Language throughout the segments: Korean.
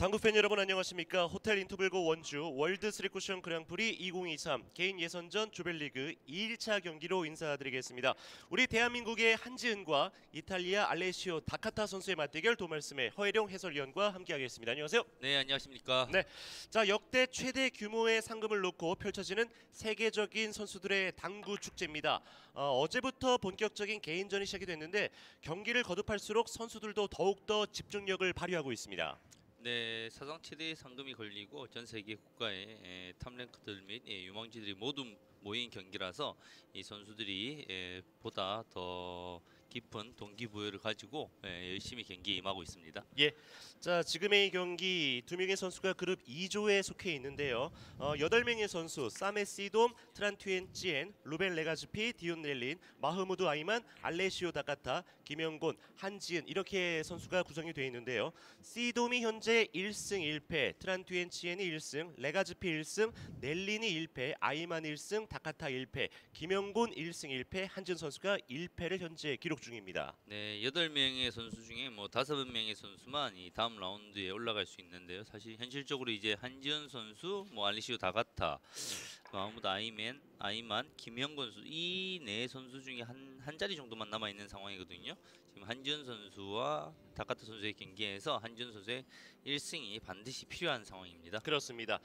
당구 팬 여러분 안녕하십니까? 호텔 인터블고 원주 월드 스리쿠션 그랑프리 2023 개인 예선전 조별리그 2일차 경기로 인사드리겠습니다. 우리 대한민국의 한지은과 이탈리아 알레시오 다카타 선수의 맞대결 도말씀의 허혜룡 해설위원과 함께하겠습니다. 안녕하세요. 네, 안녕하십니까. 네, 자 역대 최대 규모의 상금을 놓고 펼쳐지는 세계적인 선수들의 당구 축제입니다. 어제부터 본격적인 개인전이 시작이 됐는데 경기를 거듭할수록 선수들도 더욱더 집중력을 발휘하고 있습니다. 네, 사상 최대 상금이 걸리고 전 세계 국가의 탑랭크들 및 유망주들이 모두 모인 경기라서 이 선수들이 보다 더 깊은 동기부여를 가지고 열심히 경기에 임하고 있습니다. 예, 자 지금의 이 경기 두 명의 선수가 그룹 2조에 속해 있는데요. 8명의 선수 사메 시돔, 트란투엔찌엔, 루벤 레가즈피, 디온 넬린, 마흐무드 아이만, 알레시오 다카타, 김영곤, 한지은 이렇게 선수가 구성이 되어 있는데요. 시돔이 현재 1승 1패, 트란투엔찌엔이 1승, 레가즈피 1승, 넬린이 1패, 아이만 1승, 다카타 1패, 김영곤 1승 1패, 한지은 선수가 1패를 현재 기록 중입니다. 네, 8명의 선수 중에 뭐 5명의 선수만 이 다음 라운드에 올라갈 수 있는데요. 사실 현실적으로 이제 한지은 선수, 뭐 알리시오 다가타, 마흐무드 아이만, 김영건 선수 이 네 선수 중에 한 자리 정도만 남아 있는 상황이거든요. 지금 한지은 선수와 다카타 선수의 경기에서 한지은 선수의 1승이 반드시 필요한 상황입니다. 그렇습니다.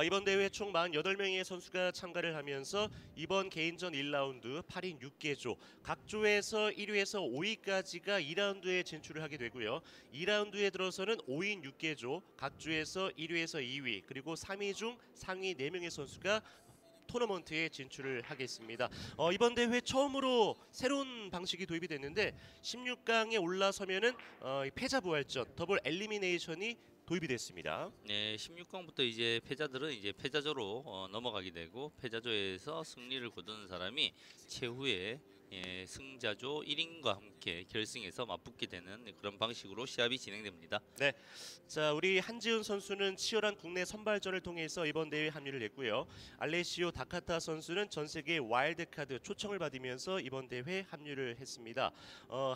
이번 대회 총 48명의 선수가 참가를 하면서 이번 개인전 1라운드 8인 6개조 각 조에서 1위에서 5위까지가 2라운드에 진출을 하게 되고요. 2라운드에 들어서는 5인 6개조 각 조에서 1위에서 2위 그리고 3위 중 상위 4명의 선수가 토너먼트에 진출을 하겠습니다. 이번 대회 처음으로 새로운 방식이 도입이 됐는데 16강에 올라서면은 패자 부활전 더블 엘리미네이션이 도입이 됐습니다. 네, 16강부터 이제 패자들은 이제 패자조로 넘어가게 되고 패자조에서 승리를 거두는 사람이 최후에 승자조 1인과 함께 결승에서 맞붙게 되는 그런 방식으로 시합이 진행됩니다. 네, 자 우리 한지은 선수는 치열한 국내 선발전을 통해서 이번 대회에 합류를 했고요. 알레시오 다카타 선수는 전 세계 와일드카드 초청을 받으면서 이번 대회에 합류를 했습니다.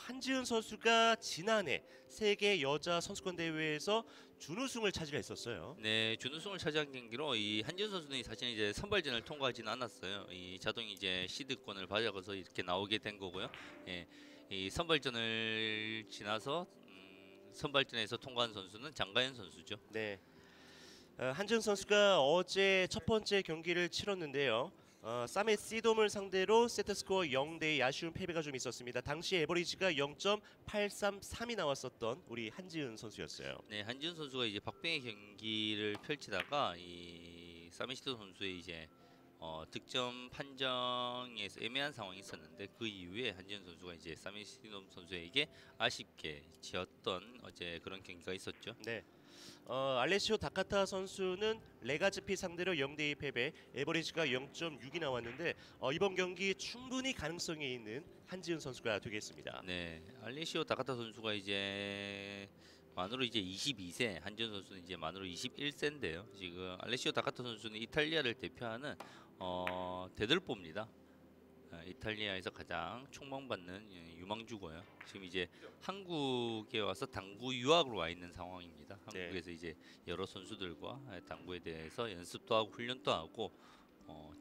한지은 선수가 지난해 세계 여자 선수권 대회에서 준우승을 차지했었어요. 네, 준우승을 차지한 경기로 이 한지은 선수는 사실 이제 선발전을 통과하지는 않았어요. 이 자동 이제 시드권을 받아서 이렇게 나오게 된 거고요. 이 선발전을 지나서 선발전에서 통과한 선수는 장가연 선수죠. 네, 한지은 선수가 어제 첫 번째 경기를 치렀는데요. 사메 시돔을 상대로 세트스코어 0대 아쉬운 패배가 좀 있었습니다. 당시 에버리지가 0.833이 나왔었던 우리 한지은 선수였어요. 네, 한지은 선수가 이제 박빙의 경기를 펼치다가 이 사메시도 선수의 이제 득점 판정에서 애매한 상황이 있었는데 그 이후에 한지은 선수가 이제 사메시도 선수에게 아쉽게 지었던 어제 그런 경기가 있었죠. 네. 알레시오 다카타 선수는 레가즈피 상대로 0대2 패배, 에버리지가 0.6이 나왔는데 이번 경기 충분히 가능성이 있는 한지은 선수가 되겠습니다. 네, 알레시오 다카타 선수가 이제 만으로 이제 22세, 한지은 선수는 이제 만으로 21세인데요. 지금 알레시오 다카타 선수는 이탈리아를 대표하는 대들보입니다. 이탈리아에서 가장 촉망받는 유망주고요. 지금 이제 한국에 와서 당구 유학으로 와 있는 상황입니다. 한국에서 네. 이제 여러 선수들과 당구에 대해서 연습도 하고 훈련도 하고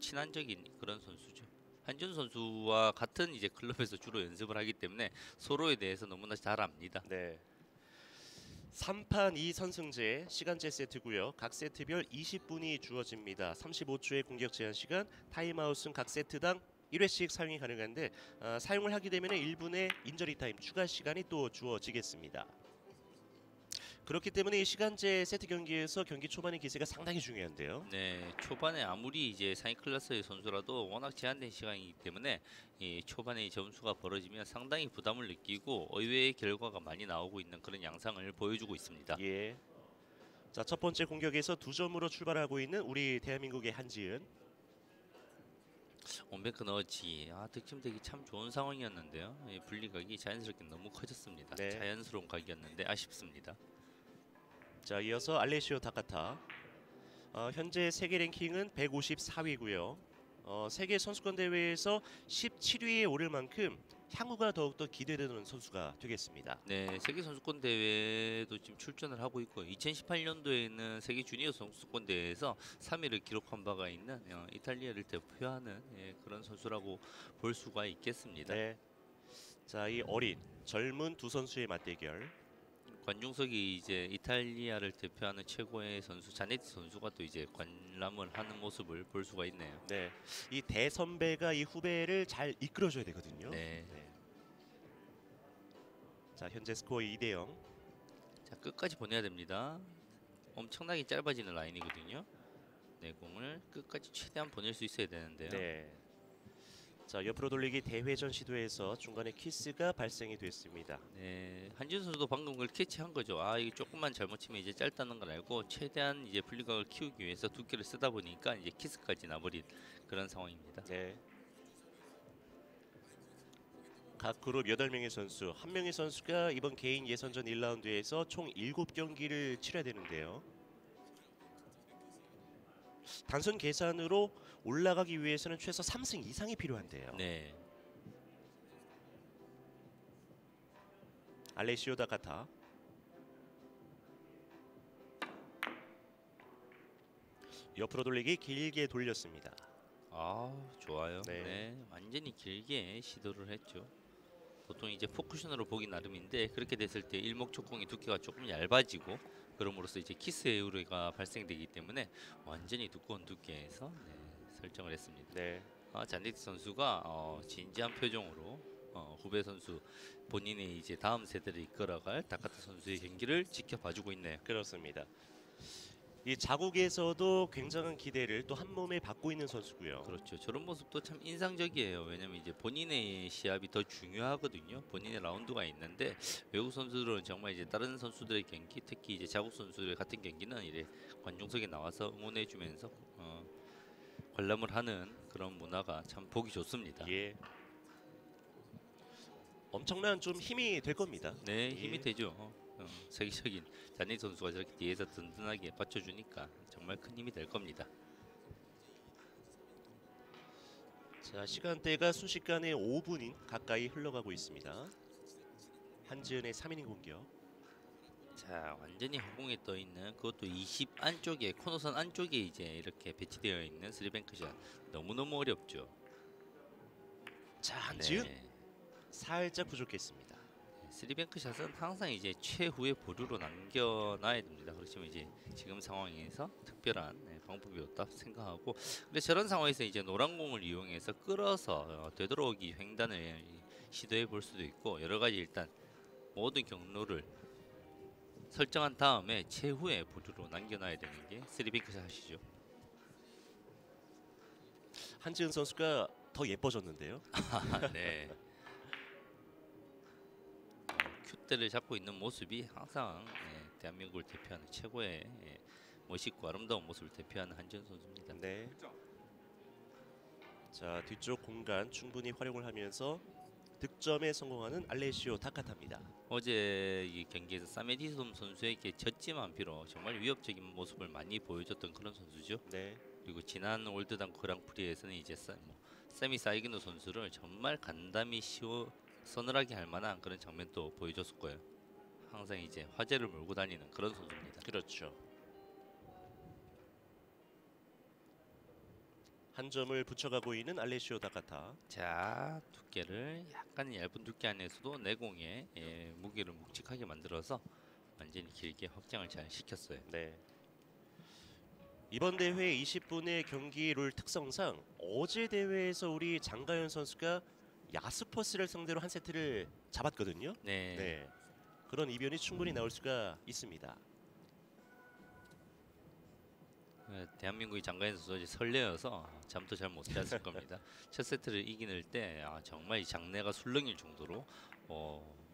친환적인 그런 선수죠. 한지은 선수와 같은 이제 클럽에서 주로 연습을 하기 때문에 서로에 대해서 너무나 잘 압니다. 네. 3판 2선승제 시간제 세트고요. 각 세트별 20분이 주어집니다. 35초의 공격 제한 시간, 타임아웃은 각 세트당 1회씩 사용이 가능한데 사용을 하게 되면 1분의 인저리 타임 추가 시간이 또 주어지겠습니다. 그렇기 때문에 이 시간제 세트 경기에서 경기 초반의 기세가 상당히 중요한데요. 네, 초반에 아무리 이제 상위 클래스의 선수라도 워낙 제한된 시간이기 때문에 이 초반에 점수가 벌어지면 상당히 부담을 느끼고 의외의 결과가 많이 나오고 있는 그런 양상을 보여주고 있습니다. 예. 자, 첫 번째 공격에서 2점으로 출발하고 있는 우리 대한민국의 한지은. 원뱅크 넣었지. 득점되기 참 좋은 상황이었는데요. 분리각이 자연스럽게 너무 커졌습니다. 네. 자연스러운 각이었는데 아쉽습니다. 자, 이어서 알레시오 다카타. 현재 세계 랭킹은 154위고요. 세계 선수권 대회에서 17위에 오를 만큼 향후가 더욱더 기대되는 선수가 되겠습니다. 네, 세계 선수권 대회도 지금 출전을 하고 있고 2018년도에는 세계 주니어 선수권 대회에서 3위를 기록한 바가 있는 이탈리아를 대표하는 그런 선수라고 볼 수가 있겠습니다. 네. 자, 이 어린 젊은 두 선수의 맞대결. 관중석이 이제 이탈리아를 대표하는 최고의 선수 자네티 선수가 또 이제 관람을 하는 모습을 볼 수가 있네요. 네. 이 대선배가 이 후배를 잘 이끌어줘야 되거든요. 네. 자, 현재 스코어 2대 0. 자, 끝까지 보내야 됩니다. 엄청나게 짧아지는 라인이거든요. 네, 공을 끝까지 최대한 보낼 수 있어야 되는데요. 네. 자, 옆으로 돌리기 대회전 시도에서 중간에 키스가 발생이 됐습니다. 네, 한지훈 선수도 방금 그걸 캐치한 거죠. 아, 이게 조금만 잘못 치면 이제 짧다는 걸 알고 최대한 이제 플리각을 키우기 위해서 두께를 쓰다 보니까 이제 키스까지 나버린 그런 상황입니다. 네. 각 그룹 8명의 선수, 한 명의 선수가 이번 개인 예선전 1라운드에서 총 7경기를 치러야 되는데요. 단순 계산으로 올라가기 위해서는 최소 3승 이상이 필요한데요. 네. 알레시오 다카타. 옆으로 돌리기 길게 돌렸습니다. 아, 좋아요. 네. 네, 완전히 길게 시도를 했죠. 보통 이제 포쿠션으로 보기 나름인데 그렇게 됐을 때 일목초공의 두께가 조금 얇아지고 그럼으로써 이제 키스 에우레가 발생되기 때문에 완전히 두꺼운 두께에서 설정을 했습니다. 네. 잔디티 선수가 진지한 표정으로 후배 선수 본인의 이제 다음 세대를 이끌어갈 다카타 선수의 경기를 지켜봐주고 있네요. 그렇습니다. 이 자국에서도 굉장한 기대를 또 한 몸에 받고 있는 선수고요. 그렇죠. 저런 모습도 참 인상적이에요. 왜냐면 이제 본인의 시합이 더 중요하거든요. 본인의 라운드가 있는데 외국 선수들은 정말 이제 다른 선수들의 경기, 특히 이제 자국 선수들 같은 경기는 이제 관중석에 나와서 응원해주면서 관람을 하는 그런 문화가 참 보기 좋습니다. 예. 엄청난 좀 힘이 될 겁니다. 네, 예. 힘이 되죠. 세계적인 잔니 선수가 저렇게 뒤에서 든든하게 받쳐주니까 정말 큰 힘이 될 겁니다. 자, 시간대가 순식간에 5분이 가까이 흘러가고 있습니다. 한지은의 3이닝 공격. 자, 완전히 허공에 떠 있는 그것도 20 안쪽에 코너선 안쪽에 이제 이렇게 배치되어 있는 스리뱅크샷 너무너무 어렵죠. 자, 한지은 네. 살짝 부족했습니다. 스리뱅크샷은 항상 이제 최후의 보루로 남겨놔야 됩니다. 그렇지만 이제 지금 상황에서 특별한 방법이 없다 생각하고, 근데 저런 상황에서 이제 노란 공을 이용해서 끌어서 되돌아오기 횡단을 시도해 볼 수도 있고 여러 가지 일단 모든 경로를 설정한 다음에 최후의 보루로 남겨놔야 되는 게 스리뱅크샷이죠. 한지은 선수가 더 예뻐졌는데요. 네. 큐대를 잡고 있는 모습이 항상 대한민국을 대표하는 최고의 멋있고 아름다운 모습을 대표하는 한지훈 선수입니다. 네. 자, 뒤쪽 공간 충분히 활용을 하면서 득점에 성공하는 알레시오 타카타입니다. 어제 이 경기에서 사메디솜 선수에게 졌지만 비록 정말 위협적인 모습을 많이 보여줬던 그런 선수죠. 네. 그리고 지난 올드당 그랑프리에서는 이제 세미 사이기노 선수를 정말 간담이 서늘하게 할 만한 그런 장면도 보여줬을 거예요. 항상 이제 화제를 몰고 다니는 그런 선수입니다. 그렇죠. 한 점을 붙여가고 있는 알레시오 다카타. 자, 두께를 약간 얇은 두께 안에서도 내공에 무게를 묵직하게 만들어서 완전히 길게 확장을 잘 시켰어요. 네. 이번 대회 20분의 경기 룰 특성상 어제 대회에서 우리 장가연 선수가 야스퍼스를 상대로 한 세트를 잡았거든요. 네. 네. 그런 이변이 충분히 나올 수가 있습니다. 대한민국의 장가연 선수 어제 설레어서 잠도 잘 못 잤을 겁니다. 첫 세트를 이기는 때 정말 이 장내가 술렁일 정도로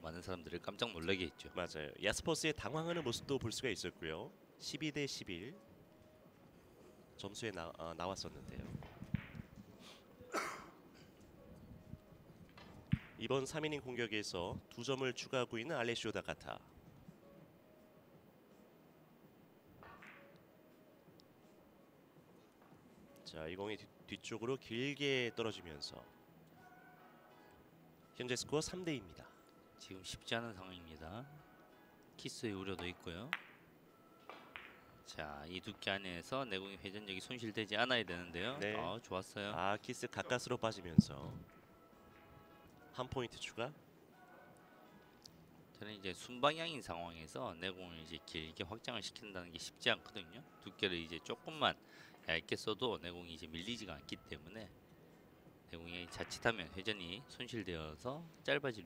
많은 사람들을 깜짝 놀라게 했죠. 맞아요. 야스퍼스의 당황하는 모습도 볼 수가 있었고요. 12대 11 점수에 나왔었는데요. 이번 3이닝 공격에서 2점을 추가하고 있는 알레시오 다카타. 자, 이 공이 뒤쪽으로 길게 떨어지면서 현재 스코어 3대2입니다. 지금 쉽지 않은 상황입니다. 키스의 우려도 있고요. 자, 이 두께 안에서 내공의 회전력이 손실되지 않아야 되는데요. 네. 좋았어요. 키스 가까스로 빠지면서 한 포인트 추가. 저는 이제 순방향인 상황에서 내공을 이제 길게 확장을 시킨다는 게 쉽지 않거든요. 두께를 이제 조금만 얇게 써도 내공이 이제 밀리지가 않기 때문에 내공이 자칫하면 회전이 손실되어서 짧아질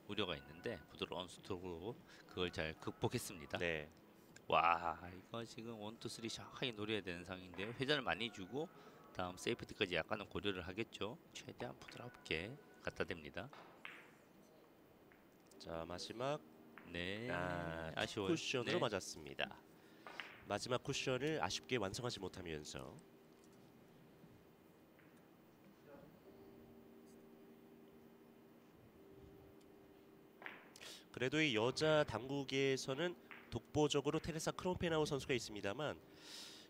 우려가 있는데 부드러운 스트로크로 그걸 잘 극복했습니다. 네. 와, 이거 지금 1, 2, 3 정확하게 노려야 되는 상황인데요. 회전을 많이 주고 다음 세이프티까지 약간은 고려를 하겠죠. 최대한 부드럽게 갖다 댑니다. 자, 마지막 네, 아쉬워요. 쿠션으로 네. 맞았습니다. 마지막 쿠션을 아쉽게 완성하지 못하면서 그래도 이 여자 당구계에서는 독보적으로 테레사 크롬페나우 선수가 있습니다만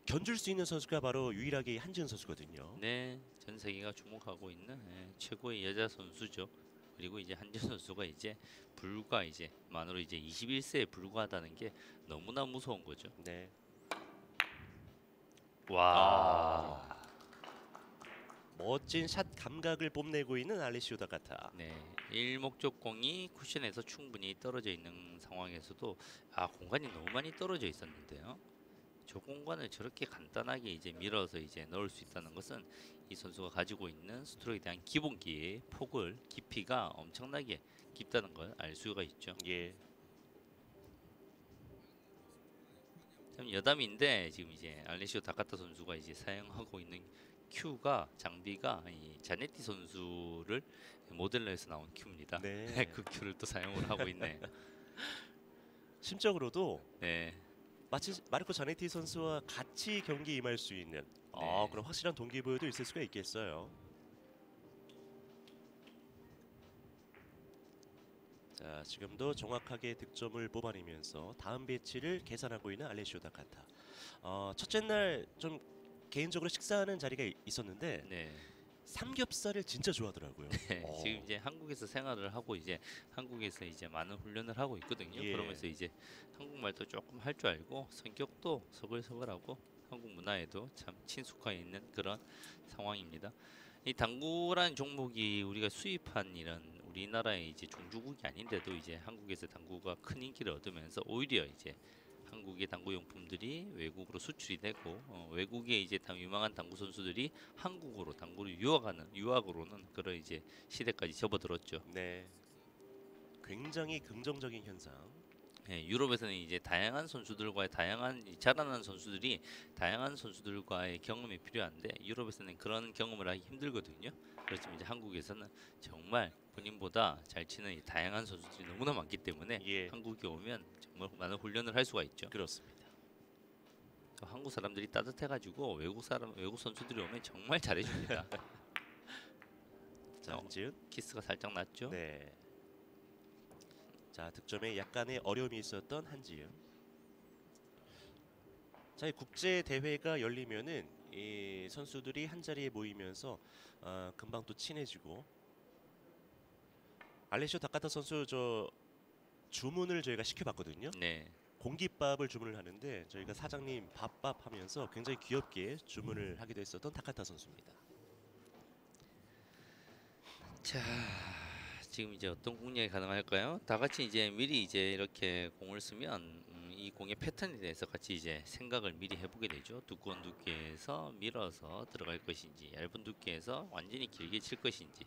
견줄 수 있는 선수가 바로 유일하게 한지은 선수거든요. 네, 전 세계가 주목하고 있는 최고의 여자 선수죠. 그리고 이제 한지은 선수가 이제 불과 이제 만으로 이제 21세에 불과하다는 게 너무나 무서운 거죠. 네. 와, 멋진 샷 감각을 뽐내고 있는 알리시오 다카타. 네, 일목적공이 쿠션에서 충분히 떨어져 있는 상황에서도 공간이 너무 많이 떨어져 있었는데요. 저 공간을 저렇게 간단하게 이제 밀어서 이제 넣을 수 있다는 것은 이 선수가 가지고 있는 스트로크에 대한 기본기의 폭을 깊이가 엄청나게 깊다는 걸 알 수가 있죠. 예. 참 여담인데 지금 이제 알레시오 다카타 선수가 이제 사용하고 있는 큐가 장비가 이 자네티 선수를 모델로 해서 나온 큐입니다. 네. 그 큐를 또 사용을 하고 있네. 심적으로도 네. 마치 마르코 자네티 선수와 같이 경기 임할 수 있는 네. 그런 확실한 동기부여도 있을 수가 있겠어요. 자, 지금도 정확하게 득점을 뽑아내면서 다음 배치를 계산하고 있는 알레시오 다카타. 첫째 날 좀 개인적으로 식사하는 자리가 있었는데 네. 삼겹살을 진짜 좋아하더라고요. 네, 지금 이제 한국에서 생활을 하고 이제 한국에서 이제 많은 훈련을 하고 있거든요. 예. 그러면서 이제 한국말도 조금 할 줄 알고 성격도 서글서글하고 한국 문화에도 참 친숙해 있는 그런 상황입니다. 이 당구라는 종목이 우리가 수입한 이런 우리나라의 이제 종주국이 아닌데도 이제 한국에서 당구가 큰 인기를 얻으면서 오히려 이제 한국의 당구 용품들이 외국으로 수출이 되고 외국의 이제 유망한 당구 선수들이 한국으로 당구를 유학으로는 그런 이제 시대까지 접어들었죠. 네. 굉장히 긍정적인 현상. 예, 유럽에서는 이제 다양한 선수들과의 자라난 선수들이 다양한 선수들과의 경험이 필요한데 유럽에서는 그런 경험을 하기 힘들거든요. 그렇지만 이제 한국에서는 정말 본인보다 잘 치는 이 다양한 선수들이 너무나 많기 때문에 예. 한국에 오면 정말 많은 훈련을 할 수가 있죠. 그렇습니다. 한국 사람들이 따뜻해가지고 외국 선수들이 오면 정말 잘해줍니다. 자, 한지은. 키스가 살짝 났죠. 네. 자, 득점에 약간의 어려움이 있었던 한지은. 자, 이 국제 대회가 열리면은 이 선수들이 한 자리에 모이면서 금방 또 친해지고. 알레시오 다카타 선수 저 주문을 저희가 시켜봤거든요. 네. 공깃밥을 주문을 하는데 저희가 사장님 밥밥 하면서 굉장히 귀엽게 주문을 하기도 했었던 다카타 선수입니다. 자, 지금 이제 어떤 공략이 가능할까요? 다 같이 이제 미리 이제 이렇게 공을 쓰면 이 공의 패턴에 대해서 같이 이제 생각을 미리 해보게 되죠. 두꺼운 두께에서 밀어서 들어갈 것인지, 얇은 두께에서 완전히 길게 칠 것인지.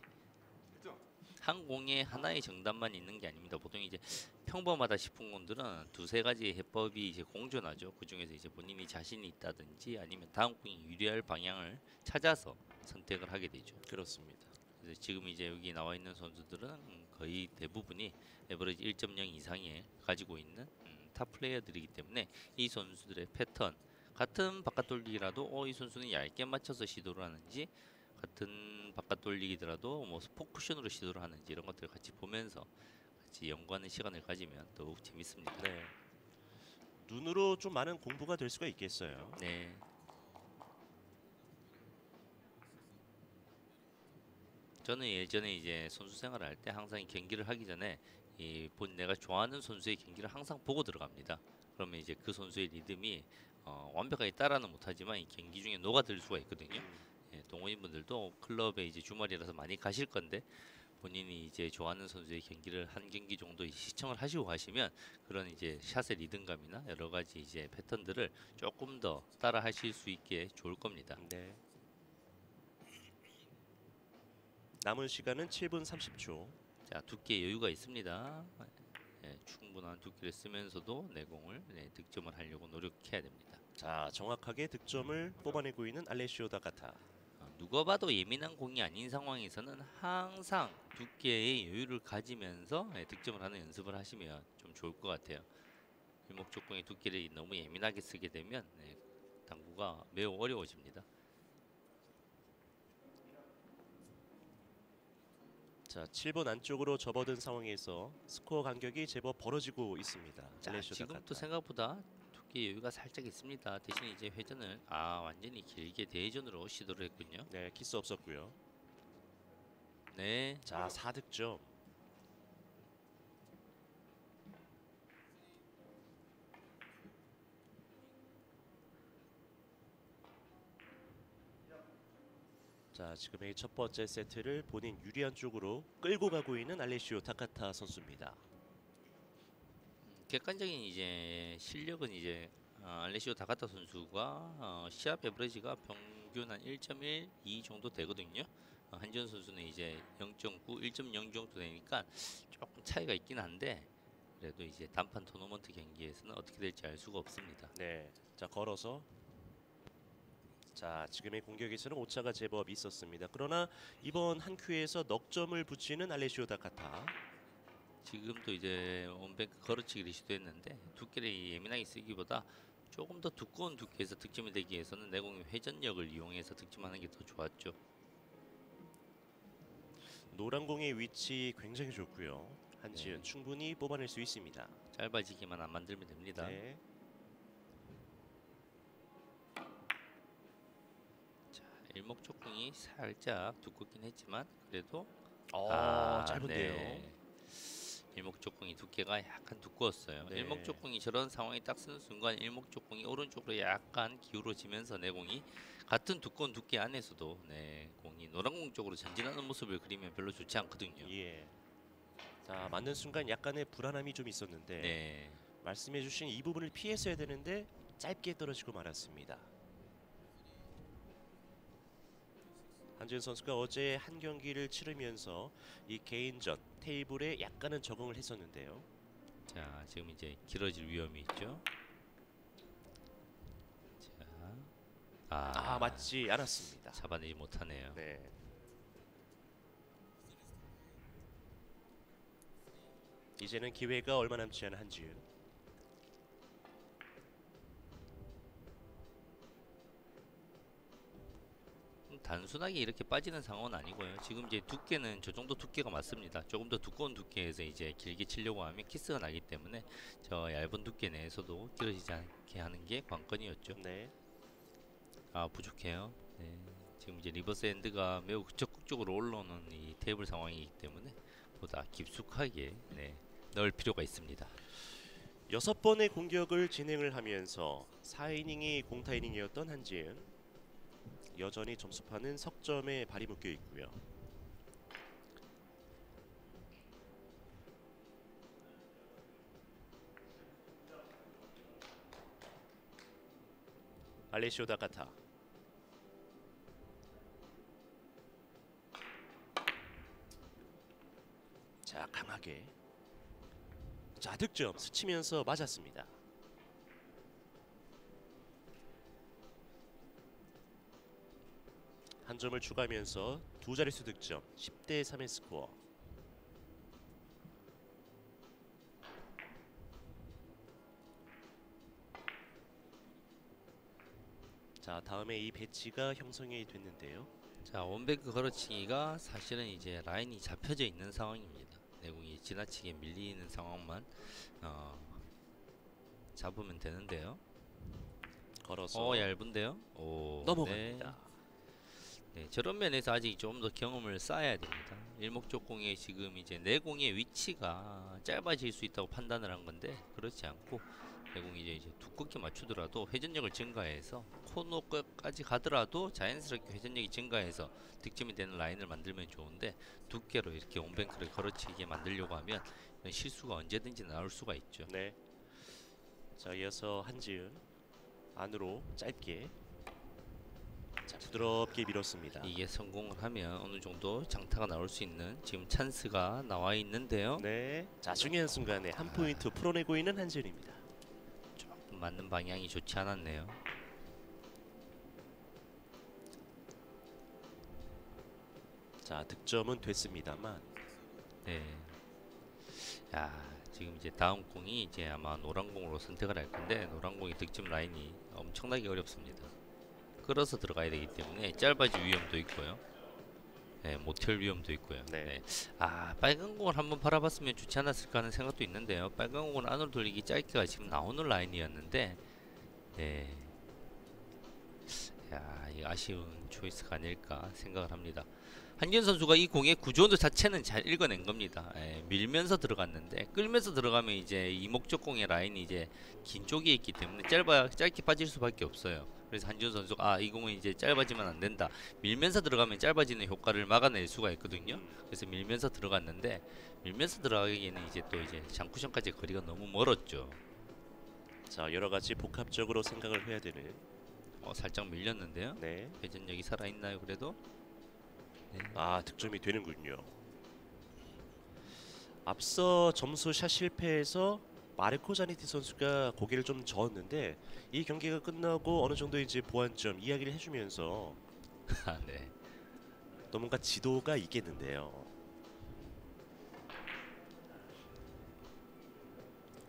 한 공에 하나의 정답만 있는 게 아닙니다. 보통 이제 평범하다 싶은 공들은 두세 가지의 해법이 이제 공존하죠. 그 중에서 이제 본인이 자신이 있다든지 아니면 다음 공이 유리할 방향을 찾아서 선택을 하게 되죠. 그렇습니다. 그래서 지금 이제 여기 나와 있는 선수들은 거의 대부분이 에버리지 1.0 이상에 가지고 있는 탑 플레이어들이기 때문에 이 선수들의 패턴 같은 바깥 돌리기라도 이 선수는 얇게 맞춰서 시도를 하는지 같은 바깥 돌리기더라도 뭐 스포 쿠션으로 시도를 하는지 이런 것들을 같이 보면서 같이 연구하는 시간을 가지면 더욱 재밌습니다. 네. 눈으로 좀 많은 공부가 될 수가 있겠어요. 네. 저는 예전에 이제 선수 생활을 할 때 항상 이 경기를 하기 전에 내가 좋아하는 선수의 경기를 항상 보고 들어갑니다. 그러면 이제 그 선수의 리듬이 완벽하게 따라는 못하지만 이 경기 중에 녹아들 수가 있거든요. 예, 동호인분들도 클럽에 이제 주말이라서 많이 가실 건데 본인이 이제 좋아하는 선수의 경기를 한 경기 정도 시청을 하시고 가시면 그런 이제 샷의 리듬감이나 여러 가지 이제 패턴들을 조금 더 따라 하실 수 있게 좋을 겁니다. 네. 남은 시간은 7분 30초. 자, 두께 여유가 있습니다. 예, 충분한 두께를 쓰면서도 내공을 득점을 하려고 노력해야 됩니다. 자, 정확하게 득점을 뽑아내고 있는 알레시오 다카타. 누가 봐도 예민한 공이 아닌 상황에서는 항상 두께의 여유를 가지면서 득점을 하는 연습을 하시면 좀 좋을 것 같아요. 일목적공의 두께를 너무 예민하게 쓰게 되면 당구가 매우 어려워집니다. 자, 7번 안쪽으로 접어든 상황에서 스코어 간격이 제법 벌어지고 있습니다. 자, 알레시오 지금도 다카타. 생각보다 두께 여유가 살짝 있습니다. 대신 이제 회전을 완전히 길게 대회전으로 시도를 했군요. 네, 키스 없었고요. 네, 자, 4득점. 자, 지금의 첫 번째 세트를 본인 유리한 쪽으로 끌고 가고 있는 알레시오 다카타 선수입니다. 객관적인 이제 실력은 이제 알레시오 다카타 선수가 시합 에버리지가 평균 한 1.1, 2 정도 되거든요. 한지원 선수는 이제 0.9, 1.0 정도 되니까 조금 차이가 있긴 한데 그래도 이제 단판 토너먼트 경기에서는 어떻게 될지 알 수가 없습니다. 네, 자 걸어서. 자, 지금의 공격에서는 오차가 제법 있었습니다. 그러나 이번 한 큐에서 넉 점을 붙이는 알레시오 다카타. 지금도 이제 원뱅크 걸어치기를 시도했는데 두께를 예민하게 쓰기보다 조금 더 두꺼운 두께에서 득점이 되기 위해서는 내공의 회전력을 이용해서 득점하는 게 더 좋았죠. 노란 공의 위치 굉장히 좋고요. 한지은 네. 충분히 뽑아낼 수 있습니다. 짧아지기만 안 만들면 됩니다. 네. 자, 일목적공이 살짝 두껍긴 했지만 그래도 짧은데요. 네. 일목적공이 두께가 약간 두꺼웠어요. 네. 일목적공이 저런 상황이 딱 쓰는 순간 일목적공이 오른쪽으로 약간 기울어지면서 내공이 같은 두꺼운 두께 안에서도 공이 노란 공 쪽으로 전진하는 모습을 그리면 별로 좋지 않거든요. 예. 자, 맞는 순간 약간의 불안함이 좀 있었는데 네. 말씀해주신 이 부분을 피했어야 되는데 짧게 떨어지고 말았습니다. 한지은 선수가 어제 한 경기를 치르면서 이 개인전 테이블에 약간은 적응을 했었는데요. 자, 지금 이제 길어질 위험이 있죠. 자, 맞지 않았습니다. 잡아내지 못하네요. 네. 이제는 기회가 얼마 남지 않은 한지은. 단순하게 이렇게 빠지는 상황은 아니고요. 지금 이제 두께는 저 정도 두께가 맞습니다. 조금 더 두꺼운 두께에서 이제 길게 치려고 하면 키스가 나기 때문에 저 얇은 두께 내에서도 길어지지 않게 하는 게 관건이었죠. 네. 부족해요. 네. 지금 이제 리버스 엔드가 매우 적극적으로 올라오는 이 테이블 상황이기 때문에 보다 깊숙하게 넣을 필요가 있습니다. 6번의 공격을 진행을 하면서 4이닝이 공타 이닝이었던 한지은. 여전히 점수판은 석점에 발이 묶여 있고요. 알레시오 다카타. 자, 강하게. 자, 득점 스치면서 맞았습니다. 한 점을 추가하면서 두 자릿수 득점 10대 3의 스코어. 자, 다음에 이 배치가 형성이 됐는데요. 자, 원뱅크 걸어치기가 사실은 이제 라인이 잡혀져 있는 상황입니다. 내공이 지나치게 밀리는 상황만 잡으면 되는데요. 걸어서 얇은데요? 오, 넘어갑니다. 네, 저런 면에서 아직 좀 더 경험을 쌓아야 됩니다. 일목적공의 지금 이제 내공의 위치가 짧아질 수 있다고 판단을 한 건데 그렇지 않고 내공이 이제 두껍게 맞추더라도 회전력을 증가해서 코너 끝까지 가더라도 자연스럽게 회전력이 증가해서 득점이 되는 라인을 만들면 좋은데 두께로 이렇게 온뱅크를 걸어치게 만들려고 하면 이런 실수가 언제든지 나올 수가 있죠. 네. 자, 이어서 한지은 안으로 짧게. 자, 부드럽게 밀었습니다. 이게 성공을 하면 어느 정도 장타가 나올 수 있는 지금 찬스가 나와 있는데요. 네. 자, 중요한 순간에 한 포인트 풀어내고 있는 한지은입니다. 조금 맞는 방향이 좋지 않았네요. 자, 득점은 됐습니다만. 네. 야, 지금 이제 다음 공이 이제 아마 노란 공으로 선택을 할 건데 노란 공의 득점 라인이 엄청나게 어렵습니다. 끌어서 들어가야 되기 때문에 짧아질 위험도 있고요. 네, 모텔 위험도 있고요. 네. 네. 아, 빨간 공을 한번 바라봤으면 좋지 않았을까 하는 생각도 있는데요. 빨간 공은 안으로 돌리기 짧게가 지금 나오는 라인이었는데, 네. 야, 이 아쉬운 초이스가 아닐까 생각을 합니다. 한지은 선수가 이 공의 구조 자체는 잘 읽어낸 겁니다. 예, 밀면서 들어갔는데 끌면서 들어가면 이제 이목적 공의 라인이 이제 긴 쪽에 있기 때문에 짧게 빠질 수밖에 없어요. 그래서 한지은 선수가 이 공은 이제 짧아지면 안 된다. 밀면서 들어가면 짧아지는 효과를 막아낼 수가 있거든요. 그래서 밀면서 들어갔는데 밀면서 들어가기에는 이제 또 이제 장쿠션까지 거리가 너무 멀었죠. 자, 여러 가지 복합적으로 생각을 해야 되는. 살짝 밀렸는데요. 네. 회전력이 살아 있나요? 그래도? 네. 아, 득점이 되는군요. 앞서 점수샷 실패해서 마르코 자니티 선수가 고개를 좀 저었는데 이 경기가 끝나고 어느 정도 이제 보완점 이야기를 해주면서 네. 또 뭔가 지도가 있겠는데요.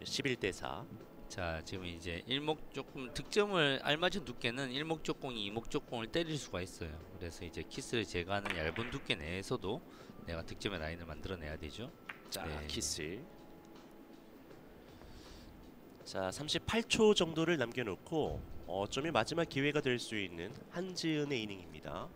11대4. 자, 지금 이제 일목적공 득점을 알맞은 두께는 일목적공이 이목적공을 때릴 수가 있어요. 그래서 이제 키스를 제거하는 얇은 두께 내에서도 내가 득점의 라인을 만들어내야 되죠. 자, 네. 키스. 자, 38초 정도를 남겨놓고 어쩌면 마지막 기회가 될 수 있는 한지은의 이닝입니다.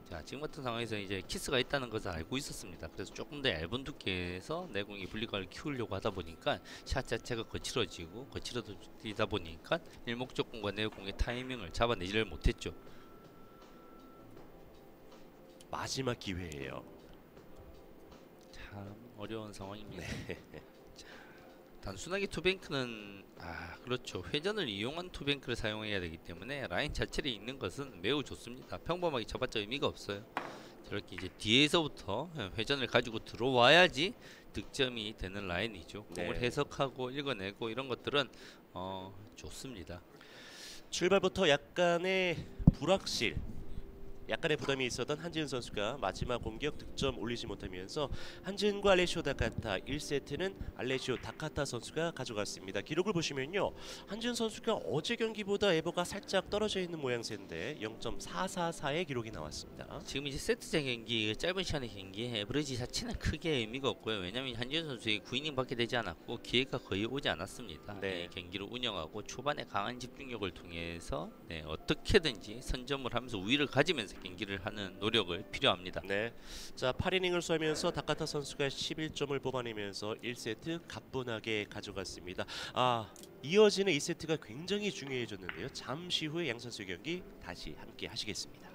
자, 지금 같은 상황에서 이제 키스가 있다는 것을 알고 있었습니다. 그래서 조금 더 얇은 두께에서 내공의 분리감을 키우려고 하다 보니까 샷 자체가 거칠어지다 보니까 일목적공과 내공의 타이밍을 잡아내지를 못했죠. 마지막 기회예요. 참 어려운 상황입니다. 네. 단순하게 투뱅크는 그렇죠. 회전을 이용한 투뱅크를 사용해야 되기 때문에 라인 자체를 읽는 것은 매우 좋습니다. 평범하게 쳐봤자 의미가 없어요. 저렇게 이제 뒤에서부터 회전을 가지고 들어와야지 득점이 되는 라인이죠. 공을 네. 해석하고 읽어내고 이런 것들은 좋습니다. 출발부터 약간의 부담이 있었던 한지은 선수가 마지막 공격 득점 올리지 못하면서 한지은과 알레시오 다카타 1세트는 알레시오 다카타 선수가 가져갔습니다. 기록을 보시면요, 한지은 선수가 어제 경기보다 에버가 살짝 떨어져 있는 모양새인데 0.444의 기록이 나왔습니다. 지금 이제 세트제 경기 짧은 시간의 경기에 에버리지 자체는 크게 의미가 없고요. 왜냐하면 한지은 선수의 9이닝밖에 되지 않았고 기회가 거의 오지 않았습니다. 네. 경기를 운영하고 초반에 강한 집중력을 통해서 어떻게든지 선점을 하면서 우위를 가지면서 경기를 하는 노력을 필요합니다. 네. 자, 8이닝을 쏘면서 다카타 선수가 11점을 뽑아내면서 1세트 가뿐하게 가져갔습니다. 이어지는 2세트가 굉장히 중요해졌는데요. 잠시 후에 양 선수의 경기 다시 함께 하시겠습니다.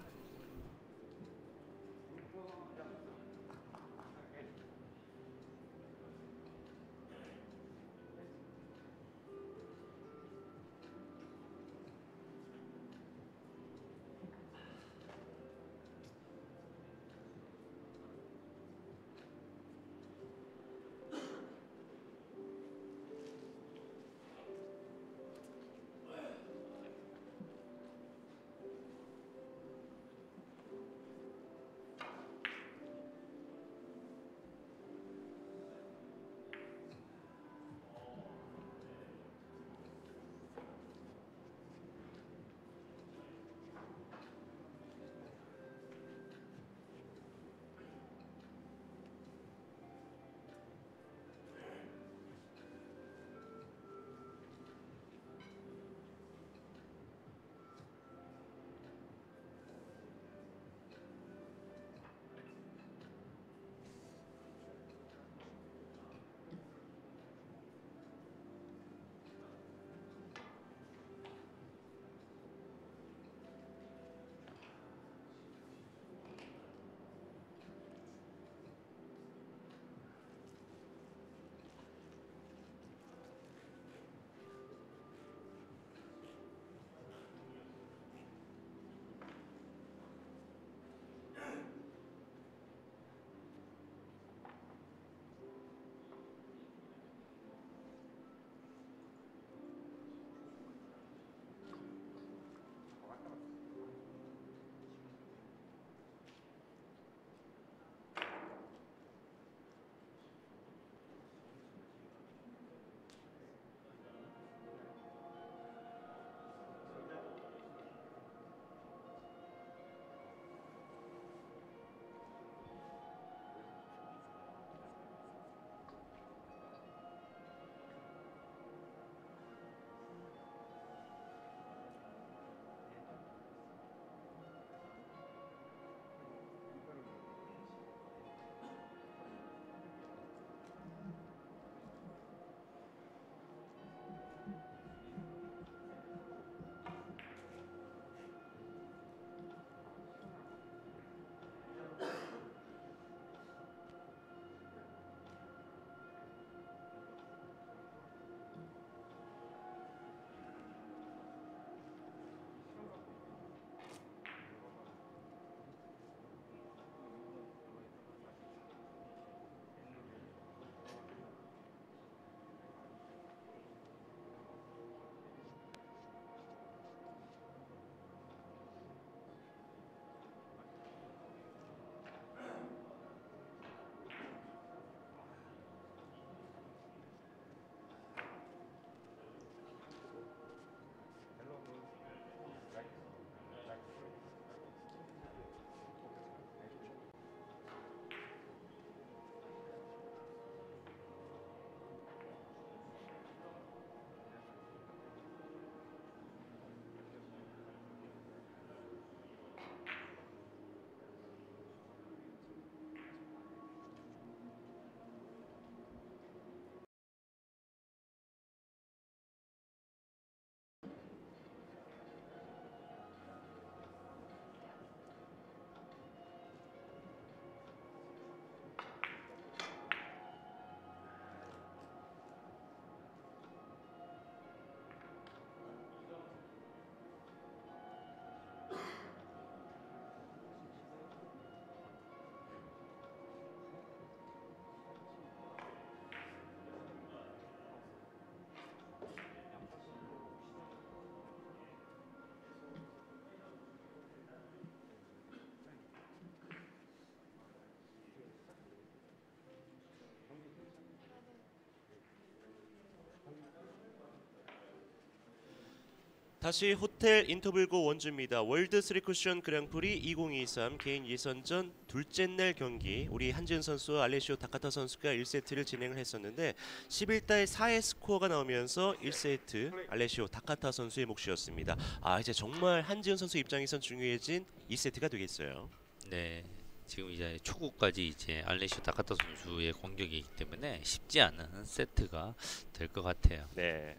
다시 호텔 인터블고 원주입니다. 월드 3쿠션 그랑프리 2023 개인 예선전 둘째 날 경기, 우리 한지은 선수와 알레시오 다카타 선수가 1세트를 진행을 했었는데 11대 4의 스코어가 나오면서 1세트 알레시오 다카타 선수의 몫이었습니다. 이제 정말 한지은 선수 입장에선 중요해진 2세트가 되겠어요. 네. 지금 이제 초구까지 이제 알레시오 다카타 선수의 공격이기 때문에 쉽지 않은 세트가 될 것 같아요. 네.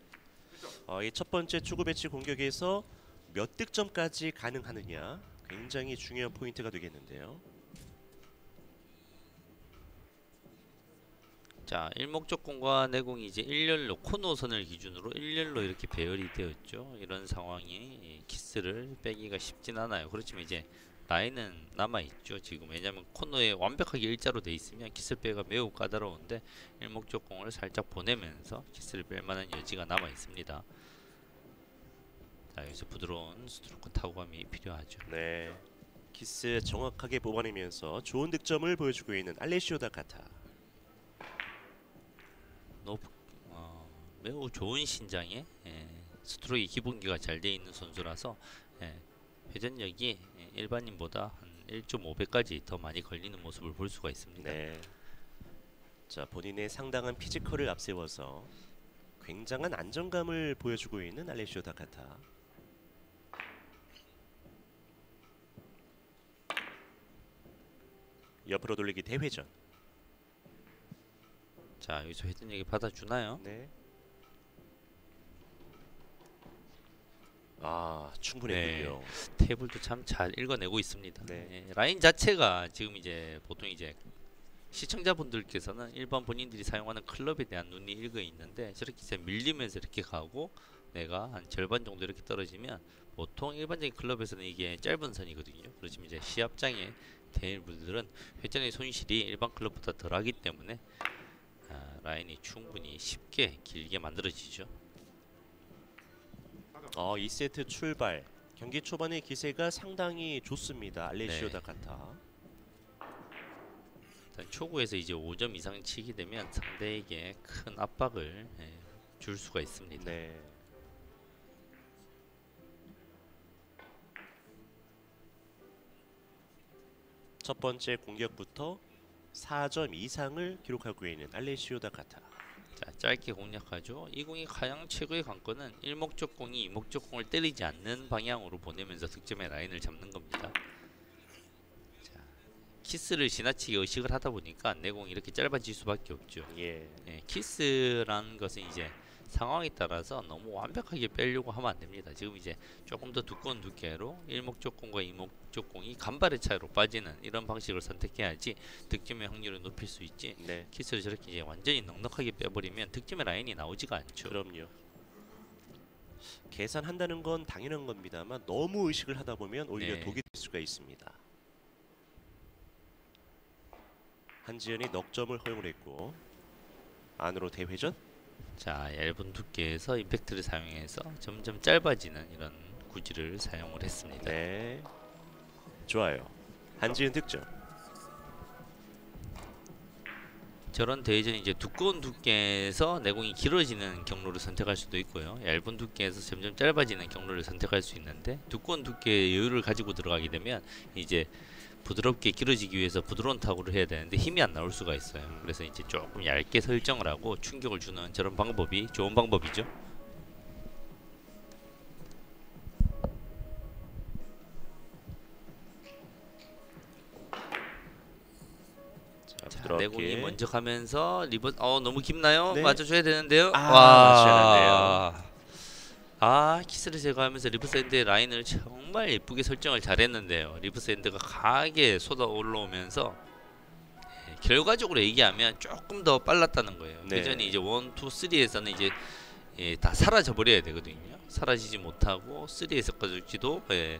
이 첫 번째 초구 배치 공격에서 몇 득점까지 가능하느냐, 굉장히 중요한 포인트가 되겠는데요. 자, 일목적공과 내공이 이제 일렬로 코너선을 기준으로 일렬로 이렇게 배열이 되었죠. 이런 상황이 키스를 빼기가 쉽진 않아요. 그렇지만 이제 라인은 남아 있죠. 지금 왜냐하면 코너에 완벽하게 일자로 돼 있으면 키스를 빼기가 매우 까다로운데 일목적공을 살짝 보내면서 키스를 뺄 만한 여지가 남아 있습니다. 자, 여기서 부드러운 스트로크 타구감이 필요하죠. 네, 키스 정확하게 뽑아내면서 좋은 득점을 보여주고 있는 알레시오 다카타. 매우 좋은 신장에 스트로크 기본기가 잘 돼 있는 선수라서 회전력이 일반인보다 한 1.5배까지 더 많이 걸리는 모습을 볼 수가 있습니다. 네. 자, 본인의 상당한 피지컬을 앞세워서 굉장한 안정감을 보여주고 있는 알레시오 다카타. 옆으로 돌리기 대회전. 자, 여기서 회전력이 받아주나요? 네. 충분했군요. 테이블도 참 잘 읽어내고 있습니다. 네. 라인 자체가 지금 이제 보통 이제 시청자분들께서는 일반 본인들이 사용하는 클럽에 대한 눈이 읽어 있는데 저렇게 이제 밀리면서 이렇게 가고 내가 한 절반 정도 이렇게 떨어지면 보통 일반적인 클럽에서는 이게 짧은 선이거든요. 그렇지만 이제 시합장에 테이블들은 회전의 손실이 일반 클럽보다 덜하기 때문에 라인이 충분히 쉽게 길게 만들어지죠. 2세트 출발. 경기 초반의 기세가 상당히 좋습니다. 알레시오 다카타. 일단 초구에서 이제 5점 이상 치게 되면 상대에게 큰 압박을 줄 수가 있습니다. 네. 첫 번째 공격부터 4점 이상을 기록하고 있는 알레시오 다카타. 자, 짧게 공략하죠. 이 공이 가장 최고의 관건은 일목적 공이 이목적 공을 때리지 않는 방향으로 보내면서 득점의 라인을 잡는 겁니다. 자, 키스를 지나치게 의식을 하다 보니까 내공이 이렇게 짧아질 수밖에 없죠. 키스라는 것은 이제 상황에 따라서 너무 완벽하게 빼려고 하면 안 됩니다. 지금 이제 조금 더 두꺼운 두께로 일목적 공과 이목적 공이 간발의 차이로 빠지는 이런 방식을 선택해야지 득점의 확률을 높일 수 있지. 키스를 저렇게 이제 완전히 넉넉하게 빼버리면 득점의 라인이 나오지가 않죠. 그럼요. 계산한다는 건 당연한 겁니다만 너무 의식을 하다 보면 오히려 독이 될 수가 있습니다. 한지은이 넉 점을 허용을 했고 안으로 대회전. 자, 얇은 두께에서 임팩트를 사용해서 점점 짧아지는 이런 구질을 사용을 했습니다. 네, 좋아요. 한지은 득점. 저런 대회전이 이제 두꺼운 두께에서 내공이 길어지는 경로를 선택할 수도 있고요. 얇은 두께에서 점점 짧아지는 경로를 선택할 수 있는데 두꺼운 두께의 여유를 가지고 들어가게 되면 이제 부드럽게 길어지기 위해서 부드러운 타구를 해야 되는데 힘이 안 나올 수가 있어요. 그래서 이제 조금 얇게 설정을 하고 충격을 주는 저런 방법이 좋은 방법이죠. 자, 내공이 먼저 가면서 리버스. 너무 깊나요? 맞아줘야 되는데요. 맞아야 키스를 제거하면서 리버스핸드의 라인을 정말 예쁘게 설정을 잘했는데요. 리버스핸드가 강하게 쏟아 올라오면서 결과적으로 얘기하면 조금 더 빨랐다는 거예요. 회전이 이제 1, 2, 3에서는 이제 다 사라져 버려야 되거든요. 사라지지 못하고 3에서까지도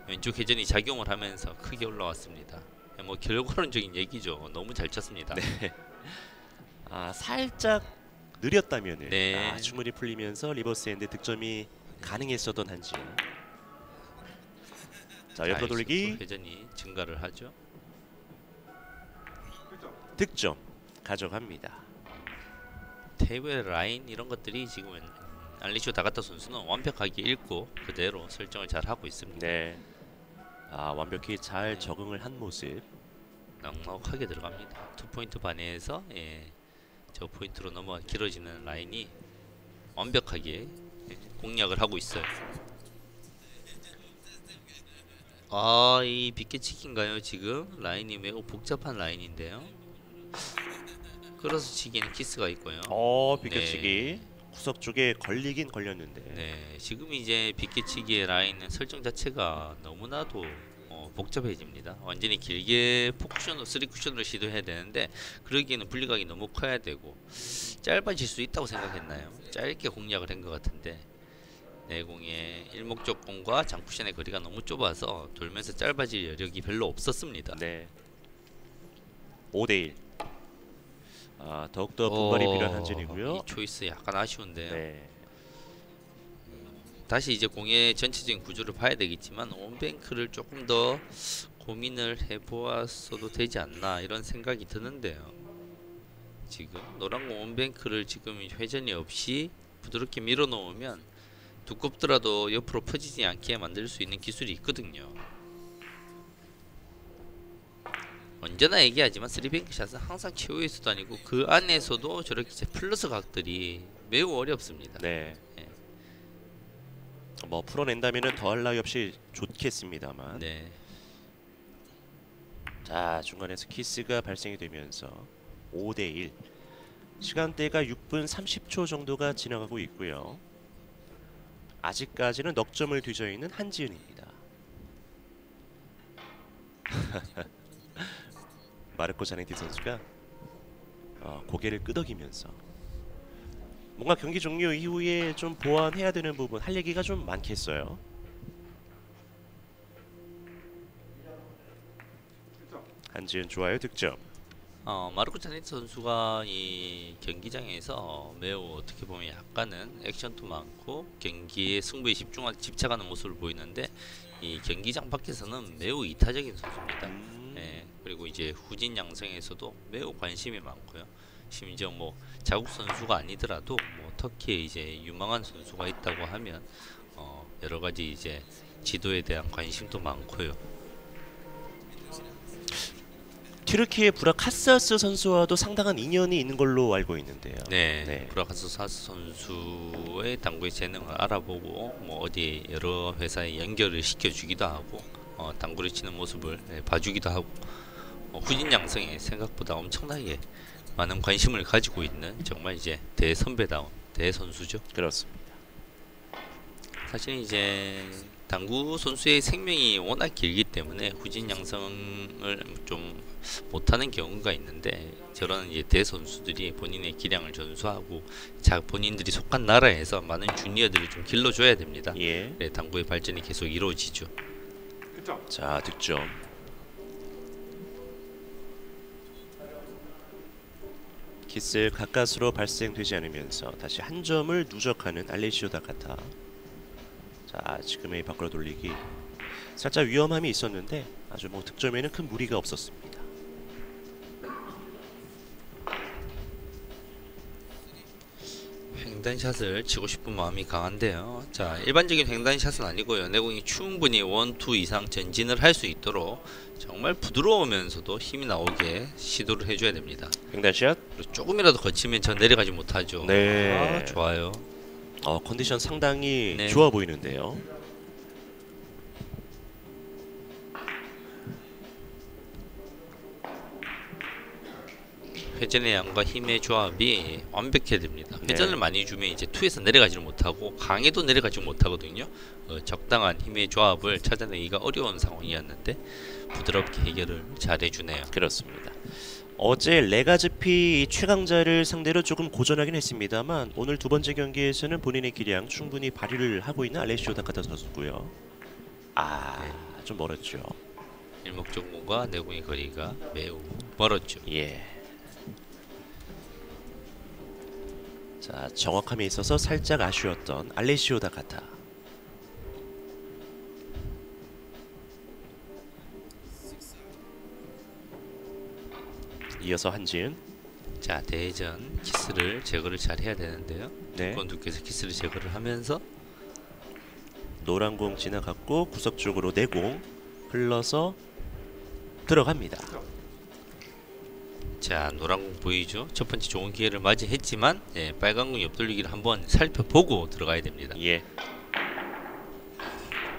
왼쪽 회전이 작용을 하면서 크게 올라왔습니다. 뭐 결과론적인 얘기죠. 너무 잘 쳤습니다. 살짝 느렸다면은 충분히 풀리면서 리버스핸드 득점이 가능했었던 한지은. 자, 옆으로 돌리기. 회전이 증가를 하죠. 득점 가져갑니다. 테이블 라인 이런 것들이 지금은 알리시오 다가타 선수는 완벽하게 읽고 그대로 설정을 잘 하고 있습니다. 네. 완벽히 잘 네. 적응을 한 모습. 넉넉하게 들어갑니다. 2포인트 반에서 저 포인트로 넘어 길어지는 라인이 완벽하게 공략을 하고 있어요. 이 빗개치기인가요? 지금 라인이 매우 복잡한 라인인데요. 끌어서 치기는 키스가 있고요. 비껴치기. 구석 쪽에 걸리긴 걸렸는데. 네, 지금 이제 빗개치기의 라인은 설정 자체가 너무나도 복잡해집니다. 완전히 길게 포쿠션으로 3쿠션으로 시도해야 되는데 그러기에는 분리각이 너무 커야 되고 짧아질 수 있다고 생각했나요? 짧게 공략을 한 것 같은데 내공의 일목적공과 장쿠션의 거리가 너무 좁아서 돌면서 짧아질 여력이 별로 없었습니다. 네. 5대1. 더욱더 분발이 필요한 한진이고요. 이 초이스 약간 아쉬운데요. 네. 다시 이제 공의 전체적인 구조를 봐야 되겠지만 온뱅크를 조금 더 고민을 해보았어도 되지 않나 이런 생각이 드는데요. 지금 노란 공 온뱅크를 지금 회전이 없이 부드럽게 밀어 놓으면 두껍더라도 옆으로 퍼지지 않게 만들 수 있는 기술이 있거든요. 언제나 얘기하지만 3뱅크 샷은 항상 최후의 수단이고 그 안에서도 저렇게 플러스 각들이 매우 어렵습니다. 네. 뭐 풀어낸다면은 더할 나위 없이 좋겠습니다만. 네. 자, 중간에서 키스가 발생이 되면서 5대1. 시간대가 6분 30초 정도가 지나가고 있고요. 아직까지는 넉 점을 뒤져 있는 한지은입니다. 마르코 자네티 선수가 고개를 끄덕이면서 뭔가 경기 종료 이후에 좀 보완해야 되는 부분, 할 얘기가 좀 많겠어요. 한지은 좋아요, 득점. 마르코 자네티 선수가 이 경기장에서 매우 어떻게 보면 약간은 액션도 많고 경기에 승부에 집착하는 모습을 보이는데 이 경기장 밖에서는 매우 이타적인 선수입니다. 그리고 이제 후진 양성에서도 매우 관심이 많고요. 심지어 뭐 자국 선수가 아니더라도 뭐 터키에 이제 유망한 선수가 있다고 하면 여러 가지 이제 지도에 대한 관심도 많고요. 튀르키의 부라카사스 선수와도 상당한 인연이 있는 걸로 알고 있는데요. 네. 부라카사스 선수의 당구의 재능을 알아보고 뭐 어디 여러 회사에 연결을 시켜주기도 하고 당구를 치는 모습을 봐주기도 하고 후진 양성에 생각보다 엄청나게 많은 관심을 가지고 있는 정말 이제 대선배다운 대선수죠. 그렇습니다. 사실 이제 당구 선수의 생명이 워낙 길기 때문에 후진 양성을 좀 못하는 경우가 있는데 저런 이제 대선수들이 본인의 기량을 전수하고 본인들이 속한 나라에서 많은 주니어들을 좀 길러줘야 됩니다. 예. 네, 당구의 발전이 계속 이루어지죠. 자, 득점. 키스 가까스로 발생되지 않으면서 다시 한 점을 누적하는 알레시오 다카타. 자, 지금의 밖으로 돌리기 살짝 위험함이 있었는데 아주 뭐 득점에는 큰 무리가 없었습니다. 횡단샷을 치고 싶은 마음이 강한데요. 자, 일반적인 횡단샷은 아니고요. 내공이 충분히 1, 2 이상 전진을 할 수 있도록 정말 부드러우면서도 힘이 나오게 시도를 해줘야 됩니다. 횡단샷. 조금이라도 거치면 저 내려가지 못하죠. 네. 좋아요. 컨디션 상당히 네. 좋아 보이는데요. 회전의 양과 힘의 조합이 완벽해야 됩니다. 네. 회전을 많이 주면 이제 2에서 내려가지를 못하고 강에도 내려가지 못하거든요. 적당한 힘의 조합을 찾아내기가 어려운 상황이었는데 부드럽게 해결을 잘 해주네요. 그렇습니다. 어제 레가즈피 최강자를 상대로 조금 고전하긴 했습니다만 오늘 두 번째 경기에서는 본인의 기량 충분히 발휘를 하고 있는 알레시오 다카타 선수고요. 좀 멀었죠. 일목적공과 내공의 거리가 매우 멀었죠. 예. 자, 정확함에 있어서 살짝 아쉬웠던 알레시오 다카타. 이어서 한지은. 자, 대전 키스를 제거를 잘 해야 되는데요. 네. 두께서 키스를 제거를 하면서 노란 공 지나갔고 구석 쪽으로 내공 흘러서 들어갑니다. 자, 노란 공 보이죠? 첫 번째 좋은 기회를 맞이했지만 빨간 공 옆돌리기를 한번 살펴보고 들어가야 됩니다. 예.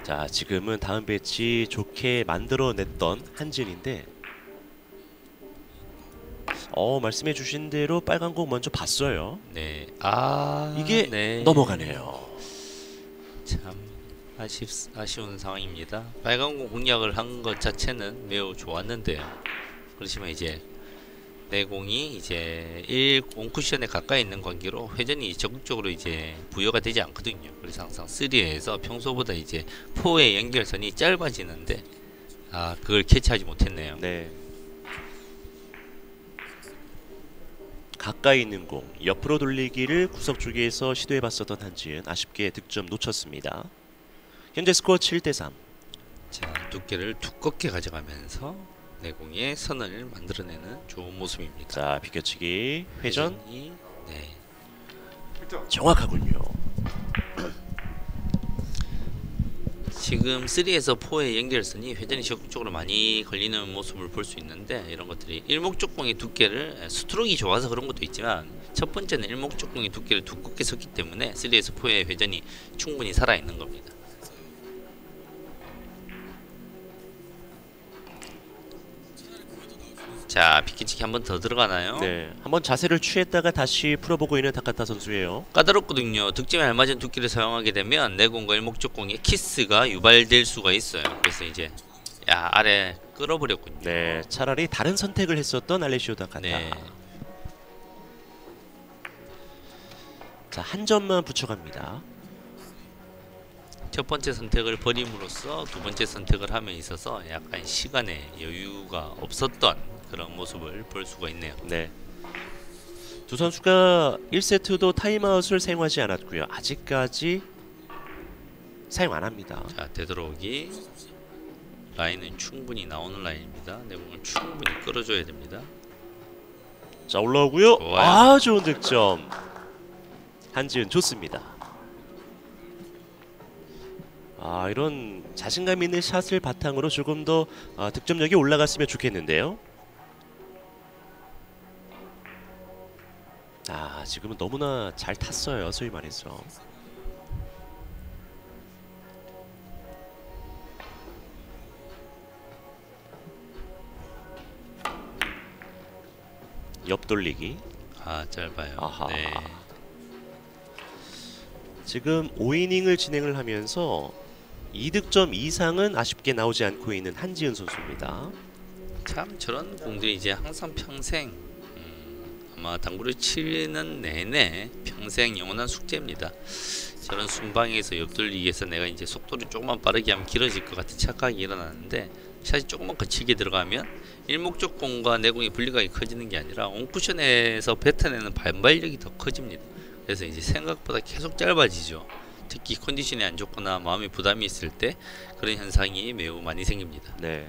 자, 지금은 다음 배치 좋게 만들어냈던 한지은인데 말씀해주신 대로 빨간 공 먼저 봤어요. 네, 이게 네. 넘어가네요. 참 아쉬운 상황입니다. 빨간 공 공략을 한 것 자체는 매우 좋았는데요. 그렇지만 이제 내공이 이제 1온쿠션에 가까이 있는 관계로 회전이 적극적으로 이제 부여가 되지 않거든요. 그래서 항상 3에서 평소보다 이제 4의 연결선이 짧아지는데 그걸 캐치하지 못했네요. 네. 가까이 있는 공 옆으로 돌리기를 구석 쪽에서 시도해봤었던 한지은 아쉽게 득점 놓쳤습니다. 현재 스코어 7대3. 자, 두께를 두껍게 가져가면서 내공의 선을 만들어내는 좋은 모습입니다. 자, 비껴치기 회전 회전이, 네. 정확하군요. 지금 3에서 4의 연결선이 회전이 적극적으로 많이 걸리는 모습을 볼 수 있는데 이런 것들이 일목적공의 두께를 스트로크가 좋아서 그런 것도 있지만 첫 번째는 일목적공의 두께를 두껍게 섰기 때문에 3에서 4의 회전이 충분히 살아있는 겁니다. 자, 비키치기 한 번 더 들어가나요? 네, 한번 자세를 취했다가 다시 풀어보고 있는 타카타 선수예요. 까다롭거든요. 득점에 알맞은 두께를 사용하게 되면 내공과 일목적공의 키스가 유발될 수가 있어요. 그래서 이제 아래 끌어버렸군요. 네, 차라리 다른 선택을 했었던 알레시오 타카타. 네. 자, 한 점만 붙여갑니다. 첫 번째 선택을 버림으로써 두 번째 선택을 함에 있어서 약간 시간에 여유가 없었던 그런 모습을 볼 수가 있네요. 네. 두 선수가 1세트도 타임아웃을 사용하지 않았고요. 아직까지 사용 안 합니다. 자, 되돌아오기. 라인은 충분히 나오는 라인입니다. 내공을 충분히 끌어줘야 됩니다. 자, 올라오고요. 좋아요. 좋은 득점. 한지은 좋습니다. 이런 자신감 있는 샷을 바탕으로 조금 더 득점력이 올라갔으면 좋겠는데요. 지금은 너무나 잘 탔어요. 소위 말해서. 옆돌리기. 짧아요. 아하. 네. 지금 5이닝을 진행을 하면서 2득점 이상은 아쉽게 나오지 않고 있는 한지은 선수입니다. 참 저런 공들이 이제 항상 평생 아마 당구를 치는 내내 평생 영원한 숙제입니다. 저런 순방에서 옆돌리기에서 내가 이제 속도를 조금만 빠르게 하면 길어질 것 같은 착각이 일어나는데 샷이 조금만 거칠게 들어가면 일목적공과 내공의 분리가 커지는 게 아니라 온쿠션에서 뱉어내는 반발력이 더 커집니다. 그래서 이제 생각보다 계속 짧아지죠. 특히 컨디션이 안 좋거나 마음에 부담이 있을 때 그런 현상이 매우 많이 생깁니다. 네.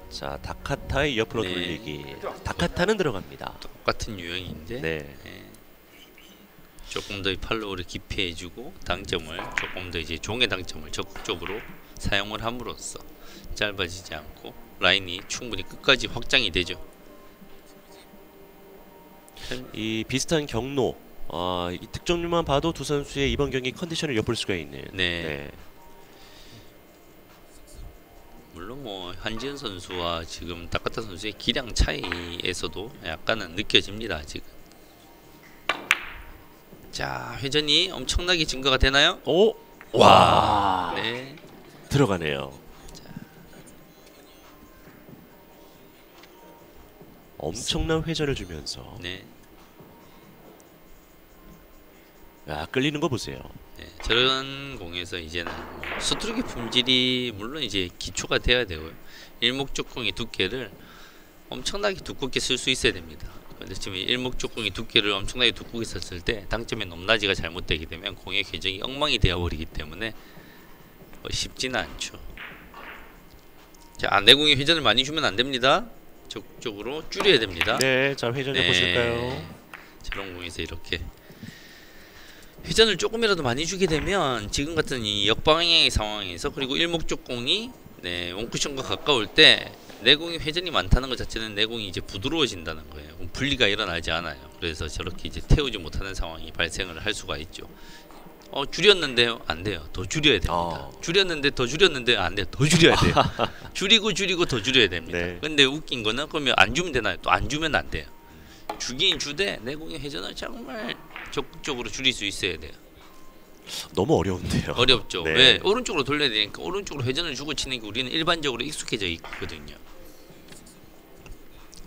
자, 다카타의 옆으로 네. 돌리기. 다카타는 들어갑니다. 똑같은 유형인데 네. 조금 더 팔로우를 깊이 해주고 당점을 조금 더 이제 종의 당점을 적극적으로 사용을 함으로써 짧아지지 않고 라인이 충분히 끝까지 확장이 되죠. 이 비슷한 경로, 이 득점률만 봐도 두 선수의 이번 경기 컨디션을 엿볼 수가 있는. 네. 물론 뭐 한지은 선수와 지금 다카타 선수의 기량 차이에서도 약간은 느껴집니다. 지금. 자, 회전이 엄청나게 증가가 되나요? 와. 네. 들어가네요. 엄청난 회전을 주면서. 네. 끌리는 거 보세요. 네, 저런 공에서 이제는 스트로크 품질이 물론 이제 기초가 돼야 되고요. 일목적공의 두께를 엄청나게 두껍게 쓸 수 있어야 됩니다. 그런데 지금 일목적공의 두께를 엄청나게 두껍게 썼을 때 당점의 높낮이가 잘못되게 되면 공의 궤적이 엉망이 되어버리기 때문에 쉽지는 않죠. 자, 내공이 회전을 많이 주면 안 됩니다. 적극적으로 줄여야 됩니다. 네, 자 회전해 네. 보실까요? 저런 공에서 이렇게 회전을 조금이라도 많이 주게 되면 지금 같은 이 역방향의 상황에서 그리고 일목적 공이 원쿠션과 가까울 때 내공이 회전이 많다는 것 자체는 내공이 이제 부드러워진다는 거예요. 그럼 분리가 일어나지 않아요. 그래서 저렇게 이제 태우지 못하는 상황이 발생을 할 수가 있죠. 줄였는데요, 안 돼요. 더 줄여야 됩니다. 줄였는데 더 줄였는데 안 돼요. 더 줄여야 돼요. 줄이고 더 줄여야 됩니다. 네. 근데 웃긴 거는 그러면 안 주면 되나요? 또 안 주면 안 돼요. 주긴 주되 내공의 회전을 정말 적극적으로 줄일 수 있어야 돼요. 너무 어려운데요. 어렵죠. 네. 왜? 오른쪽으로 돌려야 되니까 오른쪽으로 회전을 주고 치는 게 우리는 일반적으로 익숙해져 있거든요.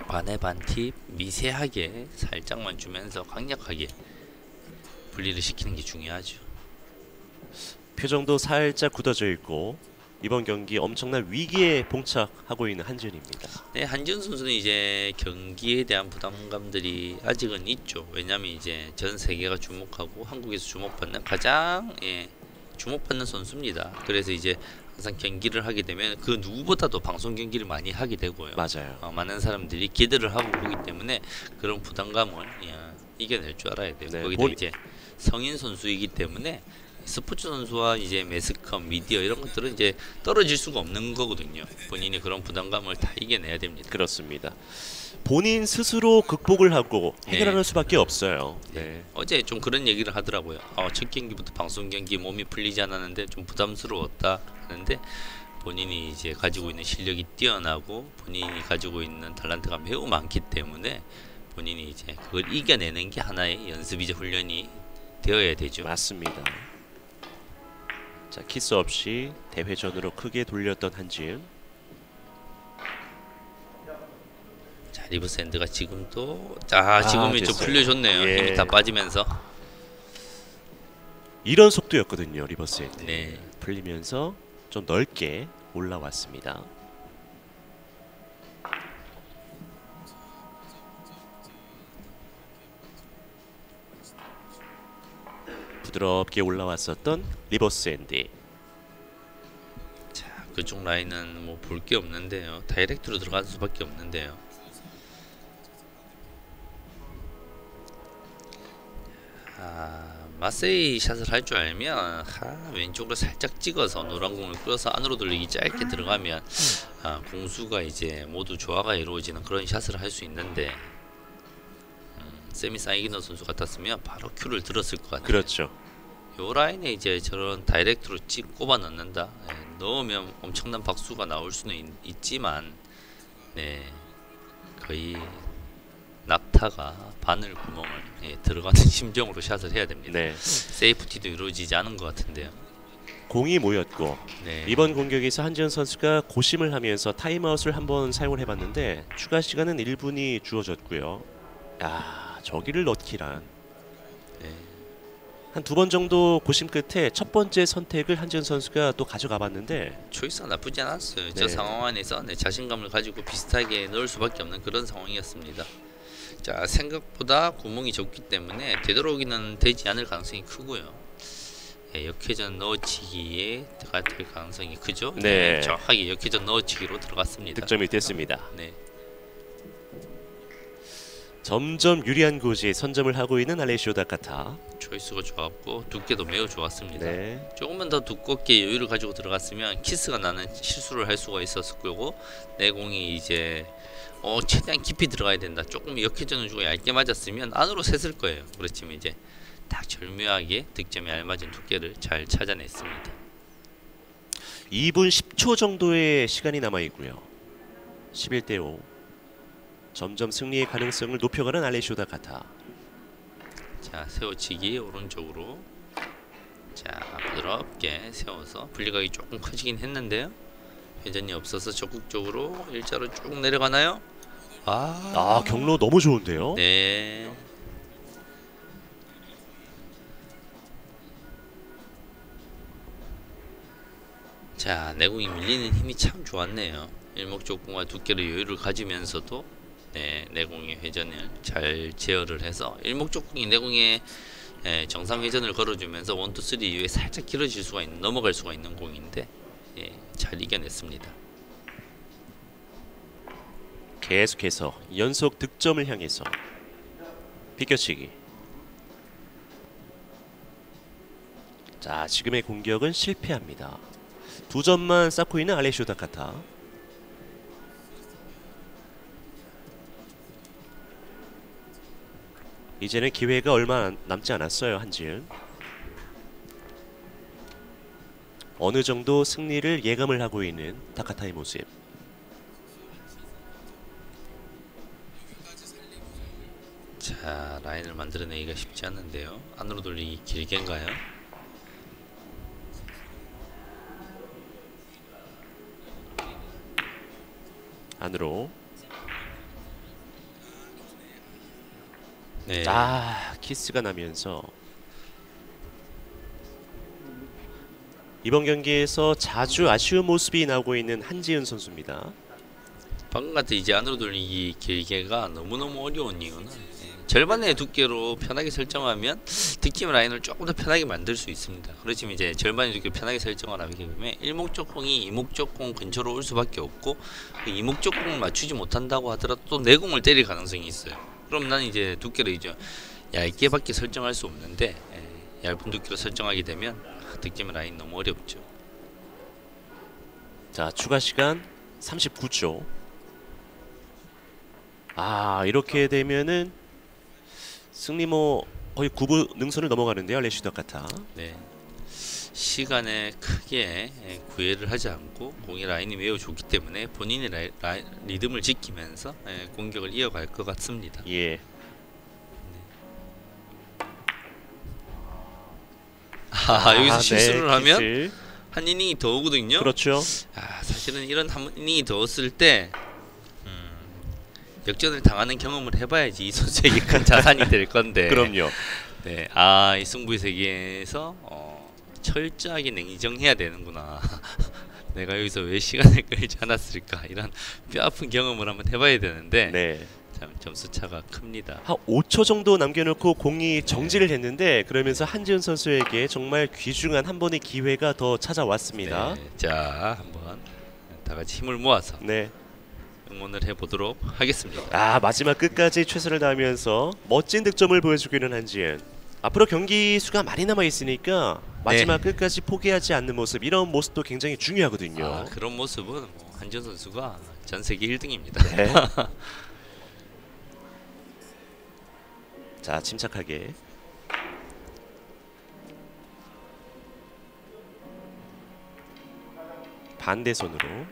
반의 반팁 미세하게 살짝만 주면서 강력하게 분리를 시키는 게 중요하죠. 표정도 살짝 굳어져 있고 이번 경기 엄청난 위기에 봉착하고 있는 한지은입니다. 네, 한지은 선수는 이제 경기에 대한 부담감들이 아직은 있죠. 왜냐하면 이제 전 세계가 주목하고 한국에서 주목받는 가장 주목받는 선수입니다. 그래서 이제 항상 경기를 하게 되면 그 누구보다도 방송 경기를 많이 하게 되고요. 맞아요. 많은 사람들이 기대를 하고 보기 때문에 그런 부담감을 이겨낼 줄 알아야 돼요. 네, 거기다 이제 성인 선수이기 때문에 스포츠 선수와 이제 매스컴, 미디어 이런 것들은 이제 떨어질 수가 없는 거거든요. 본인이 그런 부담감을 다 이겨내야 됩니다. 그렇습니다. 본인 스스로 극복을 하고 해결하는 수밖에 없어요. 네. 어제 좀 그런 얘기를 하더라고요. 첫 경기부터 방송 경기 몸이 풀리지 않았는데 좀 부담스러웠다 하는데 본인이 이제 가지고 있는 실력이 뛰어나고 본인이 가지고 있는 탤런트가 매우 많기 때문에 본인이 이제 그걸 이겨내는 게 하나의 연습이자 훈련이 되어야 되죠. 맞습니다. 자, 키스 없이 대회전으로 크게 돌렸던 한지은. 자, 리버스 핸드가 지금도 지금은 좀 됐어요. 풀려줬네요. 예. 힘이 다 빠지면서. 이런 속도였거든요. 리버스 핸드. 네. 풀리면서 좀 넓게 올라왔습니다. 부드럽게 올라왔었던 리버스 핸드. 자, 그쪽 라인은 뭐 볼 게 없는데요. 다이렉트로 들어갈 수밖에 없는데요. 마세이 샷을 할 줄 알면 왼쪽으로 살짝 찍어서 노란 공을 끌어서 안으로 돌리기 짧게 들어가면 공수가 이제 모두 조화가 이루어지는 그런 샷을 할 수 있는데 세미 사이기너 선수 같았으면 바로 큐를 들었을 것 같아요. 그렇죠. 요 라인에 이제 저런 다이렉트로 찍 꼽아 넣는다. 넣으면 엄청난 박수가 나올 수는 있지만 거의 낙타가 바늘 구멍을 들어가는 심정으로 샷을 해야 됩니다. 네. 세이프티도 이루어지지 않은 것 같은데요. 공이 모였고 이번 공격에서 한지은 선수가 고심을 하면서 타임아웃을 한번 사용을 해봤는데 추가 시간은 1분이 주어졌고요. 저기를 넣기란 한 두 번 정도 고심 끝에 첫 번째 선택을 한지은 선수가 또 가져가 봤는데 초이스가 나쁘지 않았어요. 저 상황 안에서 자신감을 가지고 비슷하게 넣을 수밖에 없는 그런 상황이었습니다. 자, 생각보다 구멍이 좁기 때문에 되도록이면 되지 않을 가능성이 크고요. 역회전 넣어치기에 들어갈 가능성이 크죠. 네. 정확하게 역회전 넣어치기로 들어갔습니다. 득점이 됐습니다. 네. 점점 유리한 곳이 선점을 하고 있는 알레시오 다카타. 초이스가 좋았고 두께도 매우 좋았습니다. 네. 조금만 더 두껍게 여유를 가지고 들어갔으면 키스가 나는 실수를 할 수가 있었을 거고 내공이 이제 최대한 깊이 들어가야 된다. 조금 역회전을 주고 얇게 맞았으면 안으로 샜을 거예요. 그렇지만 이제 딱 절묘하게 득점에 알맞은 두께를 잘 찾아냈습니다. 2분 10초 정도의 시간이 남아 있고요. 11대 5. 점점 승리의 가능성을 높여가는 알레시오 다카타. 자, 세워치기 오른쪽으로. 자, 부드럽게 세워서 분리각이 조금 커지긴 했는데요. 회전이 없어서 적극적으로 일자로 쭉 내려가나요? 경로 너무 좋은데요. 네. 자, 내공이 밀리는 힘이 참 좋았네요. 일목적공과 두께의 여유를 가지면서도 내공의 회전을 잘 제어를 해서 일목적공이 내공에 정상 회전을 걸어주면서 1, 2, 3 이후에 살짝 길어질 수가 있는, 넘어갈 수가 있는 공인데 잘 이겨냈습니다. 계속해서 연속 득점을 향해서 비껴치기. 자, 지금의 공격은 실패합니다. 2점만 쌓고 있는 알레시오 다카타. 이제는 기회가 얼마 남지 않았어요, 한지은. 어느 정도 승리를 예감을 하고 있는 다카타의 모습. 자, 라인을 만들어내기가 쉽지 않는데요. 안으로 돌리기 길게인가요? 안으로. 네. 아, 키스가 나면서 이번 경기에서 자주 아쉬운 모습이 나오고 있는 한지은 선수입니다. 방금 같은 이제 안으로 돌리기 길게가 너무너무 어려운 이유는 절반의 두께로 편하게 설정하면 득점 라인을 조금 더 편하게 만들 수 있습니다. 그렇지만 이제 절반의 두께 편하게 설정을 하게 되면 일목적공이 이목적공 근처로 올 수밖에 없고 그 이목적공을 맞추지 못한다고 하더라도 또 내공을 때릴 가능성이 있어요. 그럼 난 이제 두께를 이제 얇게밖에 설정할 수 없는데 얇은 두께로 설정하게 되면 득점 라인 너무 어렵죠. 자, 추가 시간 39초. 아, 이렇게 되면은 승리 뭐 거의 9부 능선을 넘어가는데요, 알레시오 다카타. 네. 시간에 크게 구애를 하지 않고 공의 라인이 매우 좋기 때문에 본인의 리듬을 지키면서 공격을 이어갈 것 같습니다. 예. 여기서 실수를 네, 하면 키스. 한 이닝이 더 오거든요. 그렇죠. 사실은 이런 한 이닝이 더 왔을 때 역전을 당하는 경험을 해봐야지 이 선수에게 큰 자산이 될 건데. 그럼요. 네, 이 승부의 세계에서 철저하게 냉정해야 되는구나. 내가 여기서 왜 시간을 끌지 않았을까 이런 뼈아픈 경험을 한번 해봐야 되는데 네. 참 점수 차가 큽니다. 한 5초 정도 남겨놓고 공이 정지를 했는데 그러면서 한지은 선수에게 정말 귀중한 한 번의 기회가 더 찾아왔습니다. 네, 자, 한번 다 같이 힘을 모아서 네. 응원을 해보도록 하겠습니다. 아, 마지막 끝까지 최선을 다하면서 멋진 득점을 보여주고 있는 한지은. 앞으로 경기 수가 많이 남아 있으니까 마지막 끝까지 포기하지 않는 모습, 이런 모습도 굉장히 중요하거든요. 그런 모습은 뭐 한지은 선수가 전 세계 1등입니다. 네. 자, 침착하게. 반대 손으로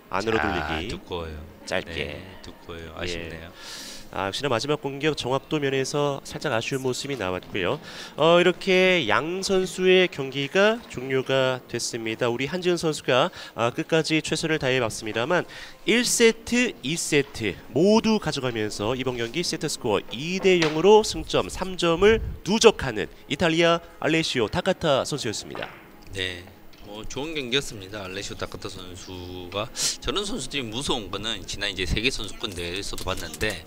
안으로 돌리기. 두꺼워요. 짧게. 네, 두꺼워요. 아쉽네요. 역시나 마지막 공격 정확도 면에서 살짝 아쉬운 모습이 나왔고요. 이렇게 양 선수의 경기가 종료가 됐습니다. 우리 한지은 선수가 끝까지 최선을 다해봤습니다만 1세트, 2세트 모두 가져가면서 이번 경기 세트 스코어 2대 0으로 승점 3점을 누적하는 이탈리아 알레시오 다카타 선수였습니다. 네. 좋은 경기였습니다. 알레시오 다카타 선수가 저런 선수들이 무서운 거는 지난 이제 세계 선수권 대회에서도 봤는데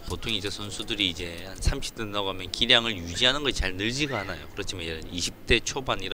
보통 이제 선수들이 이제 한 30대 나가면 기량을 유지하는 것이 잘 늘지가 않아요. 그렇지만 20대 초반 이런